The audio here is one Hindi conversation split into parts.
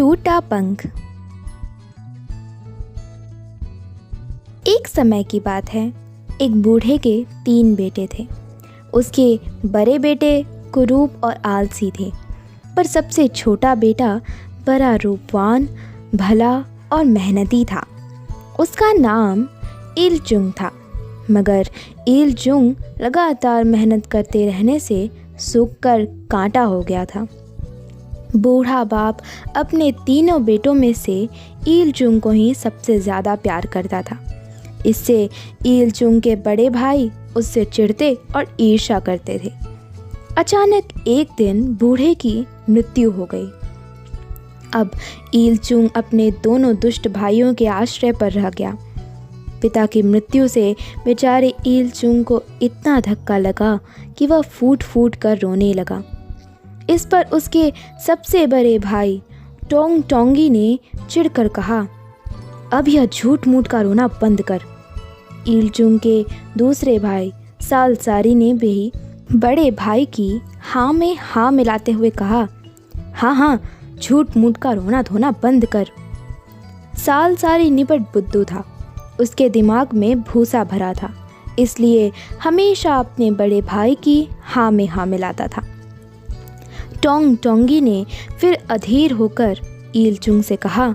टूटा पंख। एक समय की बात है, एक बूढ़े के 3 बेटे थे। उसके बड़े बेटे कुरूप और आलसी थे, पर सबसे छोटा बेटा बड़ा रूपवान, भला और मेहनती था। उसका नाम इलचुंग था, मगर इलचुंग लगातार मेहनत करते रहने से सूख कर कांटा हो गया था। बूढ़ा बाप अपने तीनों बेटों में से इलचुंग को ही सबसे ज़्यादा प्यार करता था। इससे इलचुंग के बड़े भाई उससे चिढ़ते और ईर्ष्या करते थे। अचानक एक दिन बूढ़े की मृत्यु हो गई। अब इलचुंग अपने दोनों दुष्ट भाइयों के आश्रय पर रह गया। पिता की मृत्यु से बेचारे इलचुंग को इतना धक्का लगा कि वह फूट फूट कर रोने लगा। इस पर उसके सबसे बड़े भाई टोंग टोंगी ने चिढ़कर कहा, अब यह झूठ मूठ का रोना बंद कर। इलचुंग के दूसरे भाई सालसारी ने भी बड़े भाई की हाँ में हाँ मिलाते हुए कहा, हाँ हाँ, झूठ मूठ का रोना धोना बंद कर। सालसारी निपट बुद्धू था, उसके दिमाग में भूसा भरा था, इसलिए हमेशा अपने बड़े भाई की हाँ में हाँ मिलाता था। टोंग टोंगी ने फिर अधीर होकर इलचुंग से कहा,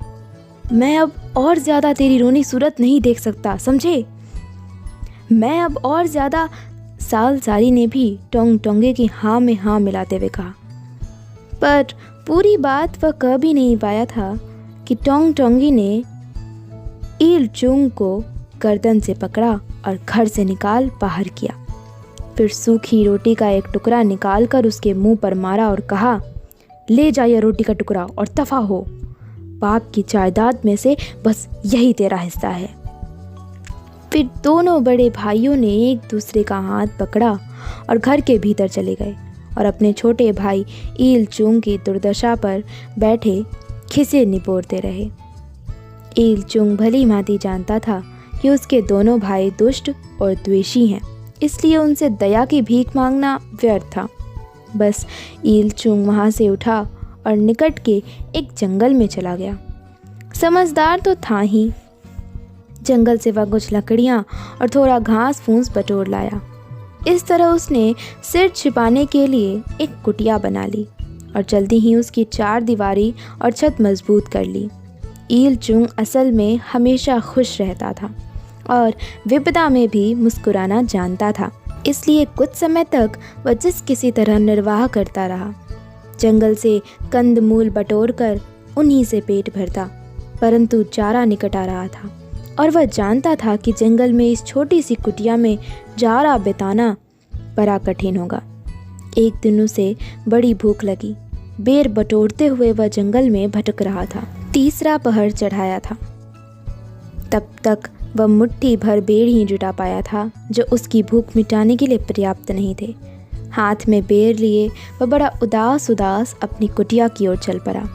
मैं अब और ज़्यादा तेरी रोनी सूरत नहीं देख सकता, समझे? मैं अब और ज़्यादा। सालसारी ने भी टोंग टोंगे की हाँ में हाँ मिलाते हुए कहा, पर पूरी बात वह कह भी नहीं पाया था कि टोंग टोंगी ने इलचुंग को गर्दन से पकड़ा और घर से निकाल बाहर किया। फिर सूखी रोटी का एक टुकड़ा निकालकर उसके मुंह पर मारा और कहा, ले जा यह रोटी का टुकड़ा और दफा हो। बाप की जायदाद में से बस यही तेरा हिस्सा है। फिर दोनों बड़े भाइयों ने एक दूसरे का हाथ पकड़ा और घर के भीतर चले गए और अपने छोटे भाई इलचुंग की दुर्दशा पर बैठे खिसे निपोरते रहे। इलचुंग भली भांति जानता था कि उसके दोनों भाई दुष्ट और द्वेषी हैं, इसलिए उनसे दया की भीख मांगना व्यर्थ था। बस इलचुंग वहाँ से उठा और निकट के एक जंगल में चला गया। समझदार तो था ही। जंगल से वह कुछ लकड़ियाँ और थोड़ा घास फूस बटोर लाया। इस तरह उसने सिर छिपाने के लिए एक कुटिया बना ली और जल्दी ही उसकी 4 दीवारी और छत मजबूत कर ली। इलचुंग असल में हमेशा खुश रहता था और विपदा में भी मुस्कुराना जानता था, इसलिए कुछ समय तक वह जिस किसी तरह निर्वाह करता रहा। जंगल से कंद मूल बटोर कर उन्हीं से पेट भरता, परंतु चारा निकट आ रहा था और वह जानता था कि जंगल में इस छोटी सी कुटिया में जारा बिताना बड़ा कठिन होगा। एक दिन उसे बड़ी भूख लगी। बेर बटोरते हुए वह जंगल में भटक रहा था। तीसरा पहर चढ़ाया था। तब तक वह मुट्ठी भर बेर ही जुटा पाया था, जो उसकी भूख मिटाने के लिए पर्याप्त नहीं थे। हाथ में बेर लिए वह बड़ा उदास उदास अपनी कुटिया की ओर चल पड़ा।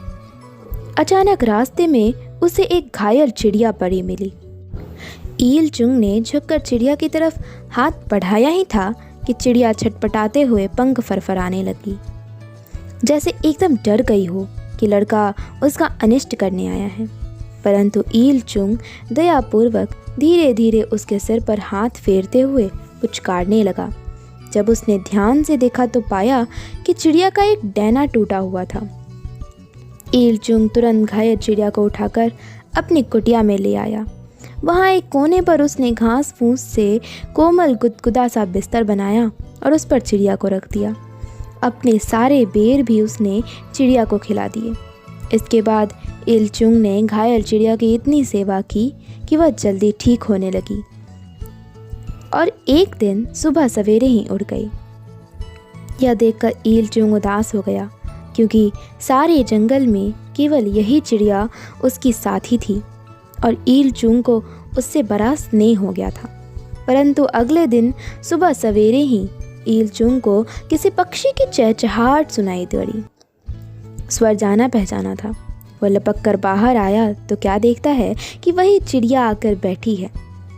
अचानक रास्ते में उसे एक घायल चिड़िया पड़ी मिली। इलचुंग ने झुककर चिड़िया की तरफ हाथ बढ़ाया ही था कि चिड़िया छटपटाते हुए पंख फरफराने लगी, जैसे एकदम डर गई हो कि लड़का उसका अनिष्ट करने आया है। परंतु इलचुंग दयापूर्वक धीरे धीरे उसके सिर पर हाथ फेरते हुए पुचकारने लगा। जब उसने ध्यान से देखा तो पाया कि चिड़िया का एक डैना टूटा हुआ था। इलचुंग तुरंत घायल चिड़िया को उठाकर अपनी कुटिया में ले आया। वहाँ एक कोने पर उसने घास फूस से कोमल गुदगुदा सा बिस्तर बनाया और उस पर चिड़िया को रख दिया। अपने सारे बेर भी उसने चिड़िया को खिला दिए। इसके बाद इलचुंग ने घायल चिड़िया की इतनी सेवा की कि वह जल्दी ठीक होने लगी और एक दिन सुबह सवेरे ही उड़ गई। यह देखकर इलचुंग उदास हो गया, क्योंकि सारे जंगल में केवल यही चिड़िया उसकी साथी थी और इलचुंग को उससे बड़ा स्नेह हो गया था। परंतु अगले दिन सुबह सवेरे ही इलचुंग को किसी पक्षी की चहचहाहट सुनाई पड़ी। स्वर जाना पहचाना था। वह लपक कर बाहर आया तो क्या देखता है कि वही चिड़िया आकर बैठी है।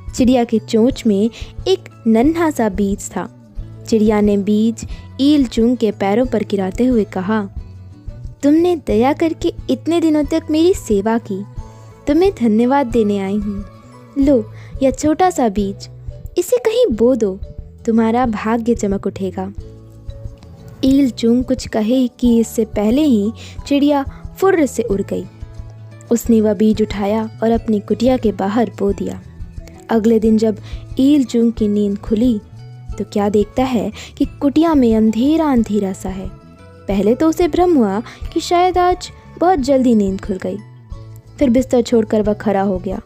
चिड़िया की चोंच में एक नन्हा सा बीज था। चिड़िया ने बीज इलचुंग के पैरों पर गिराते हुए कहा, तुमने दया करके इतने दिनों तक मेरी सेवा की, तुम्हें धन्यवाद देने आई हूँ। लो यह छोटा सा बीज, इसे कहीं बो दो, तुम्हारा भाग्य चमक उठेगा। ईल चुंग कुछ कहे कि इससे पहले ही चिड़िया फुर्र से उड़ गई। उसने वह बीज उठाया और अपनी कुटिया के बाहर बो दिया। अगले दिन जब ईल चुंग की नींद खुली तो क्या देखता है कि कुटिया में अंधेरा अंधेरा सा है। पहले तो उसे भ्रम हुआ कि शायद आज बहुत जल्दी नींद खुल गई। फिर बिस्तर छोड़कर वह खड़ा हो गया,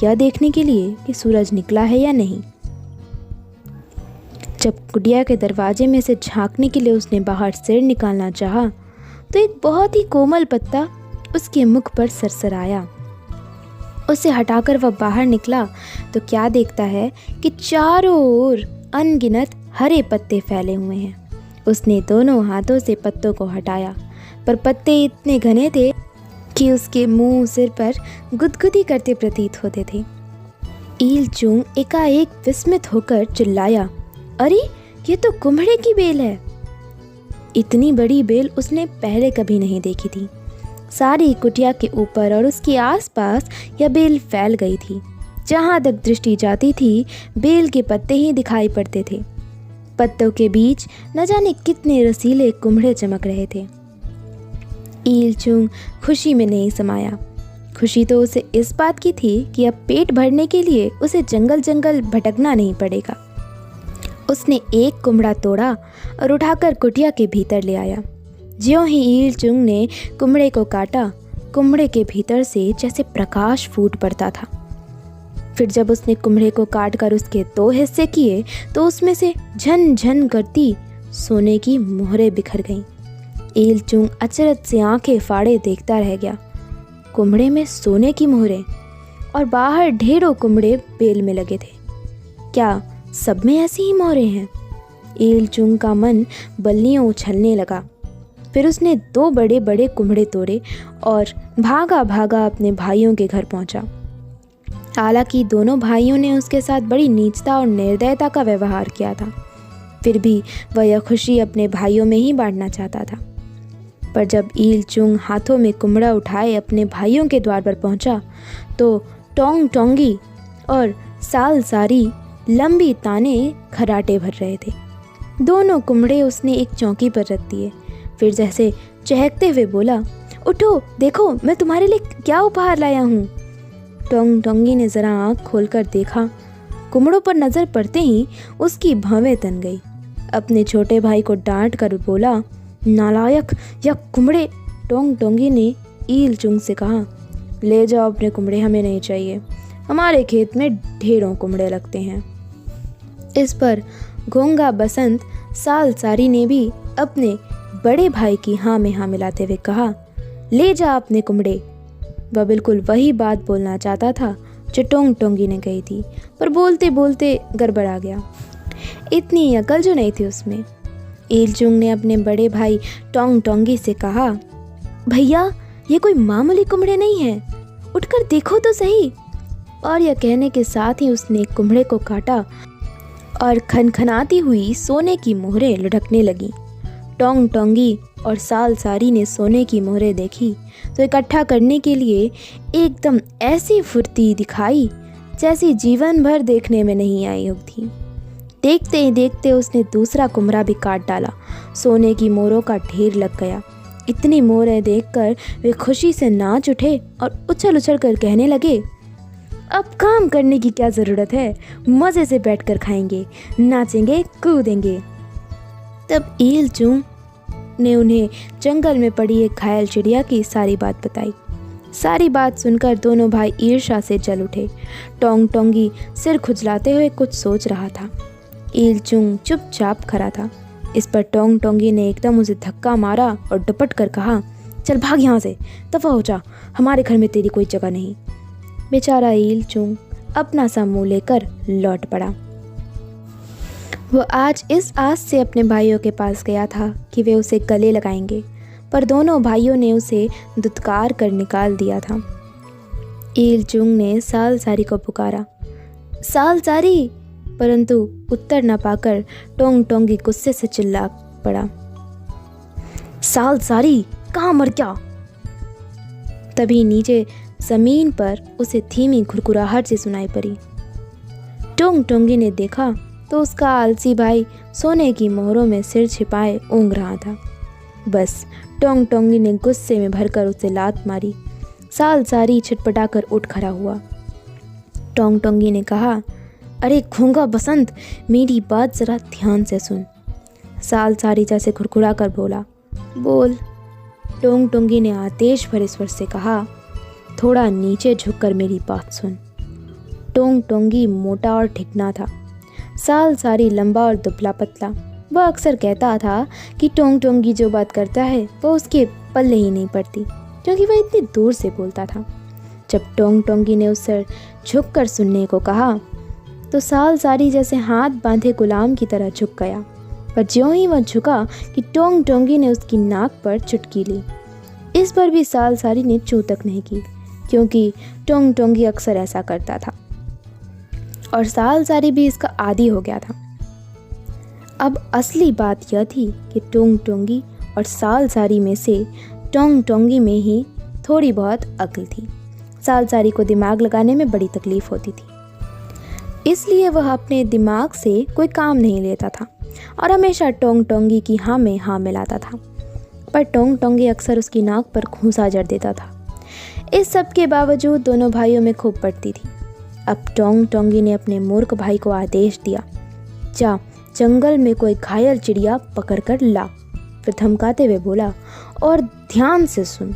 यह देखने के लिए कि सूरज निकला है या नहीं। जब कुटिया के दरवाजे में से झांकने के लिए उसने बाहर सिर निकालना चाहा तो एक बहुत ही कोमल पत्ता उसके मुख पर सरसराया। उसे हटाकर वह बाहर निकला तो क्या देखता है कि चारों ओर अनगिनत हरे पत्ते फैले हुए हैं। उसने दोनों हाथों से पत्तों को हटाया, पर पत्ते इतने घने थे कि उसके मुंह सिर पर गुदगुदी करते प्रतीत होते थे। ईल चुंग एकाएक विस्मित होकर चिल्लाया, अरे ये तो कुम्हड़े की बेल है। इतनी बड़ी बेल उसने पहले कभी नहीं देखी थी। सारी कुटिया के ऊपर और उसके आसपास यह बेल फैल गई थी। जहाँ तक दृष्टि जाती थी बेल के पत्ते ही दिखाई पड़ते थे। पत्तों के बीच न जाने कितने रसीले कुम्हड़े चमक रहे थे। ईल चुंग खुशी में नहीं समाया। खुशी तो उसे इस बात की थी कि अब पेट भरने के लिए उसे जंगल जंगल भटकना नहीं पड़ेगा। उसने एक कुम्हड़ा तोड़ा और उठाकर कुटिया के भीतर ले आया। ज्यों ही ईल चुंग ने कुम्हड़े को काटा, कुम्हड़े के भीतर से जैसे प्रकाश फूट पड़ता था। फिर जब उसने कुम्हड़े को काटकर उसके 2 हिस्से किए तो उसमें से झन झन करती सोने की मोहरें बिखर गईं। ईल चुंग अचरज से आंखें फाड़े देखता रह गया। कुम्हड़े में सोने की मोहरें और बाहर ढेरों कुम्हड़े बेल में लगे थे। क्या सब में ऐसी ही मोहरें हैं? ईल चुंग का मन बल्लियों उछलने लगा। फिर उसने 2 बड़े बड़े कुम्हड़े तोड़े और भागा भागा अपने भाइयों के घर पहुंचा। हालांकि दोनों भाइयों ने उसके साथ बड़ी नीचता और निर्दयता का व्यवहार किया था, फिर भी वह यह खुशी अपने भाइयों में ही बांटना चाहता था। पर जब ईल चुंग हाथों में कुम्हड़ा उठाए अपने भाइयों के द्वार पर पहुंचा तो टोंग टोंगी और साल सारी लंबी ताने खराटे भर रहे थे। दोनों कुम्हड़े उसने एक चौकी पर रख दिए। फिर जैसे चहकते हुए बोला, उठो देखो मैं तुम्हारे लिए क्या उपहार लाया हूँ। टोंग टोंगी ने ज़रा आँख खोलकर देखा। कुम्हड़ों पर नज़र पड़ते ही उसकी भवें तन गई। अपने छोटे भाई को डांट कर बोला, नालायक, या कुम्हड़े। टोंग टोंगी ने ईल चुंग से कहा, ले जाओ अपने कुम्हड़े, हमें नहीं चाहिए, हमारे खेत में ढेरों कुम्हड़े लगते हैं। इस पर घोंगा बसंत साल सारी ने भी अपने बड़े भाई की हाँ में हाँ मिलाते हुए कहा, ले जा अपने कुम्हड़े। वह बिल्कुल वही बात बोलना चाहता था जो टोंग टोंगी ने कही थी, पर बोलते बोलते गड़बड़ा गया। इतनी अकल जो नहीं थी उसमें। ईल चुंग ने अपने बड़े भाई टोंग टोंगी से कहा, भैया ये कोई मामूली कुम्हड़े नहीं है, उठकर देखो तो सही। और यह कहने के साथ ही उसने कुम्हड़े को काटा और खनखनाती हुई सोने की मोहरें लुढ़कने लगीं। टोंग टोंगी और साल सारी ने सोने की मोहरें देखी तो इकट्ठा करने के लिए एकदम ऐसी फुर्ती दिखाई जैसी जीवन भर देखने में नहीं आई होती। देखते ही देखते उसने दूसरा कुम्हड़ा भी काट डाला। सोने की मोहरों का ढेर लग गया। इतनी मोहरें देखकर वे खुशी से नाच उठे और उछल उछल कर कहने लगे, अब काम करने की क्या ज़रूरत है, मज़े से बैठकर खाएंगे, नाचेंगे, कूदेंगे। तब ईल चुंग ने उन्हें जंगल में पड़ी एक घायल चिड़िया की सारी बात बताई। सारी बात सुनकर दोनों भाई ईर्ष्या से जल उठे। टोंग टोंगी सिर खुजलाते हुए कुछ सोच रहा था। ईल चुंग चुपचाप खड़ा था। इस पर टोंग टोंगी ने एकदम उसे धक्का मारा और डपट कर कहा, चल भाग यहाँ से, दफा हो जा, हमारे घर में तेरी कोई जगह नहीं। बेचारा ईल चुंग अपना सा मुँह लेकर लौट पड़ा। वो आज इस आस से अपने भाइयों के पास गया था कि वे उसे गले लगाएंगे, पर दोनों भाइयों ने उसे दुत्कार कर निकाल दिया था। ईल चुंग ने साल सारी को पुकारा, साल सारी, परंतु उत्तर न पाकर टोंग टोंगी गुस्से से चिल्ला पड़ा, साल सारी, कहाँ मर गया? तभी नीचे जमीन पर उसे धीमी घुरघुराहट से सुनाई पड़ी। टोंग टोंगी ने देखा तो उसका आलसी भाई सोने की मोहरों में सिर छिपाए ऊँघ रहा था। बस टोंग टोंगी ने गुस्से में भरकर उसे लात मारी। साल सारी छिटपटाकर उठ खड़ा हुआ। टोंग टोंगी ने कहा, अरे घूंगा बसंत, मेरी बात जरा ध्यान से सुन। साल सारी जैसे घुरघुरा कर बोला, बोल। टोंग टोंगी ने आदेश भरे स्वर से कहा, थोड़ा नीचे झुककर मेरी बात सुन। टोंग टोंगी मोटा और ठिकना था, साल सारी लंबा और दुबला पतला। वह अक्सर कहता था कि टोंग टोंगी जो बात करता है वो उसके पल्ले ही नहीं पड़ती, क्योंकि वह इतनी दूर से बोलता था। जब टोंग टोंगी ने उससे झुककर सुनने को कहा तो साल सारी जैसे हाथ बांधे गुलाम की तरह झुक गया। पर ज्यों ही वह झुका कि टोंग टोंगी ने उसकी नाक पर चुटकी ली। इस पर भी साल सारी ने चूं तक नहीं की, क्योंकि टोंग टोंगी अक्सर ऐसा करता था और साल सारी भी इसका आदी हो गया था। अब असली बात यह थी कि टोंग टोंगी और साल सारी में से टोंग टोंगी में ही थोड़ी बहुत अक्ल थी। साल सारी को दिमाग लगाने में बड़ी तकलीफ होती थी, इसलिए वह अपने दिमाग से कोई काम नहीं लेता था और हमेशा टोंग टोंगी की हाँ में हाँ मिलाता था। पर टोंग टोंगी अक्सर उसकी नाक पर घूंसा जड़ देता था। इस सब के बावजूद दोनों भाइयों में खूब पड़ती थी। अब टोंग टोंगी ने अपने मूर्ख भाई को आदेश दिया, जा जंगल में कोई घायल चिड़िया पकड़ कर ला। फिर धमकाते हुए बोला, और ध्यान से सुन,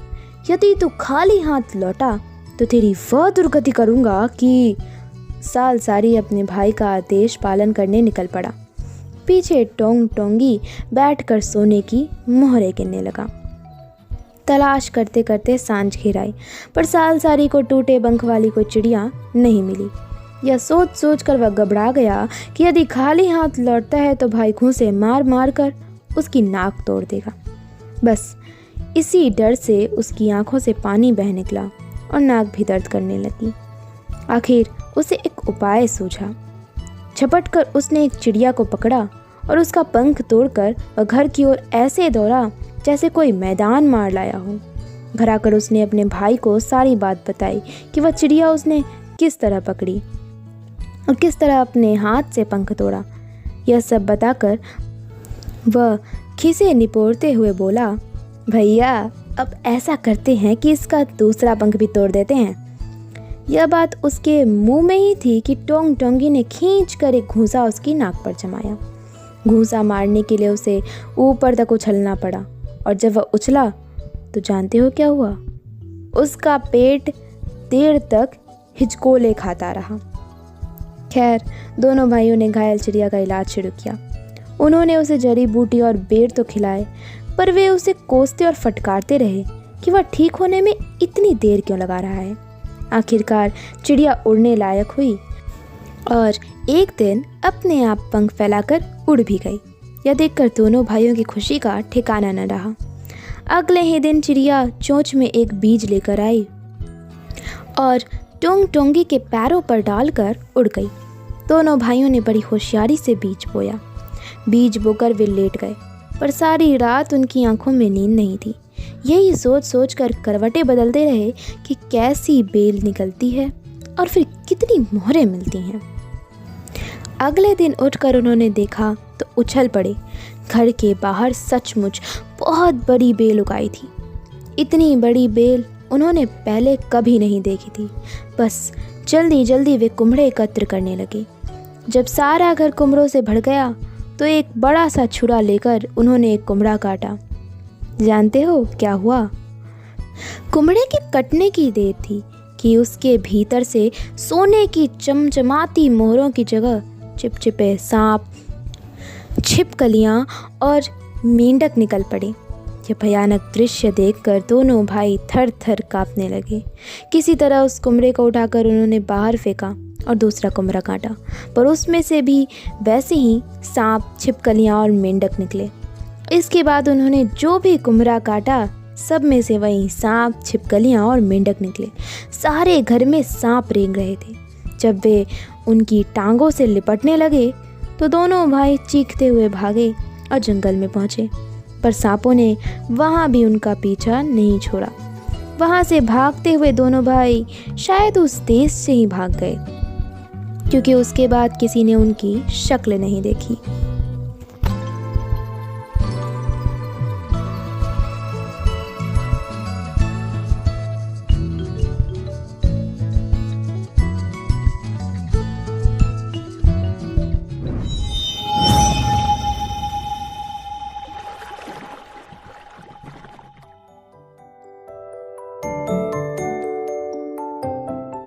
यदि तू खाली हाथ लौटा तो तेरी वह दुर्गति करूँगा कि। साल सारी अपने भाई का आदेश पालन करने निकल पड़ा। पीछे टोंग टोंगी बैठकर सोने की मोहरे गिनने लगा। तलाश करते करते सांझ घिर आई, पर साल सारी को टूटे पंख वाली कोई चिड़िया नहीं मिली। यह सोच सोच कर वह घबरा गया कि यदि खाली हाथ लौटता है तो भाई घूंसे मार मार कर उसकी नाक तोड़ देगा। बस इसी डर से उसकी आंखों से पानी बह निकला और नाक भी दर्द करने लगी। आखिर उसे एक उपाय सूझा। झपट कर उसने एक चिड़िया को पकड़ा और उसका पंख तोड़कर वह घर की ओर ऐसे दौड़ा जैसे कोई मैदान मार लाया हो। घर आकर उसने अपने भाई को सारी बात बताई कि वह चिड़िया उसने किस तरह पकड़ी और किस तरह अपने हाथ से पंख तोड़ा। यह सब बताकर वह खिसे निपोरते हुए बोला, भैया अब ऐसा करते हैं कि इसका दूसरा पंख भी तोड़ देते हैं। यह बात उसके मुंह में ही थी कि टोंग टोंगी ने खींच कर एक घूंसा उसकी नाक पर जमाया। घूंसा मारने के लिए उसे ऊपर तक उछलना पड़ा और जब वह उछला तो जानते हो क्या हुआ? उसका पेट देर तक हिचकोले खाता रहा। खैर, दोनों भाइयों ने घायल चिड़िया का इलाज शुरू किया। उन्होंने उसे जड़ी बूटी और बेर तो खिलाए, पर वे उसे कोसते और फटकारते रहे कि वह ठीक होने में इतनी देर क्यों लगा रहा है। आखिरकार चिड़िया उड़ने लायक हुई और एक दिन अपने आप पंख फैलाकर उड़ भी गई। यह देखकर दोनों भाइयों की खुशी का ठिकाना न रहा। अगले ही दिन चिड़िया चोंच में एक बीज लेकर आई और टोंग टोंगी के पैरों पर डालकर उड़ गई। दोनों भाइयों ने बड़ी होशियारी से बीज बोया। बीज बोकर वे लेट गए, पर सारी रात उनकी आंखों में नींद नहीं थी। यही सोच सोच कर करवटें बदलते रहे कि कैसी बेल निकलती है और फिर कितनी मोहरें मिलती हैं। अगले दिन उठकर उन्होंने देखा तो उछल पड़े। घर के बाहर सचमुच बहुत बड़ी बेल उगाई थी। इतनी बड़ी बेल उन्होंने पहले कभी नहीं देखी थी। बस जल्दी जल्दी वे कुम्हड़े एकत्र करने लगे। जब सारा घर कुम्हड़ों से भर गया तो एक बड़ा सा छुरा लेकर उन्होंने एक कुम्हड़ा काटा। जानते हो क्या हुआ? कुम्हड़े के कटने की देर थी कि उसके भीतर से सोने की चमचमाती मोहरों की जगह चिपचिपे सांप, छिपकलियाँ और मेंढक निकल पड़े। यह भयानक दृश्य देखकर दोनों भाई थर थर कांपने लगे। किसी तरह उस कुम्हड़े को उठाकर उन्होंने बाहर फेंका और दूसरा कुम्हड़ा काटा, पर उसमें से भी वैसे ही सांप, छिपकलियाँ और मेंढक निकले। इसके बाद उन्होंने जो भी कुम्हड़ा काटा सब में से वही सांप, छिपकलियाँ और मेंढक निकले। सारे घर में सांप रेंग रहे थे। जब वे उनकी टांगों से लिपटने लगे तो दोनों भाई चीखते हुए भागे और जंगल में पहुँचे। पर सांपों ने वहाँ भी उनका पीछा नहीं छोड़ा। वहाँ से भागते हुए दोनों भाई शायद उस देश से ही भाग गए, क्योंकि उसके बाद किसी ने उनकी शक्ल नहीं देखी।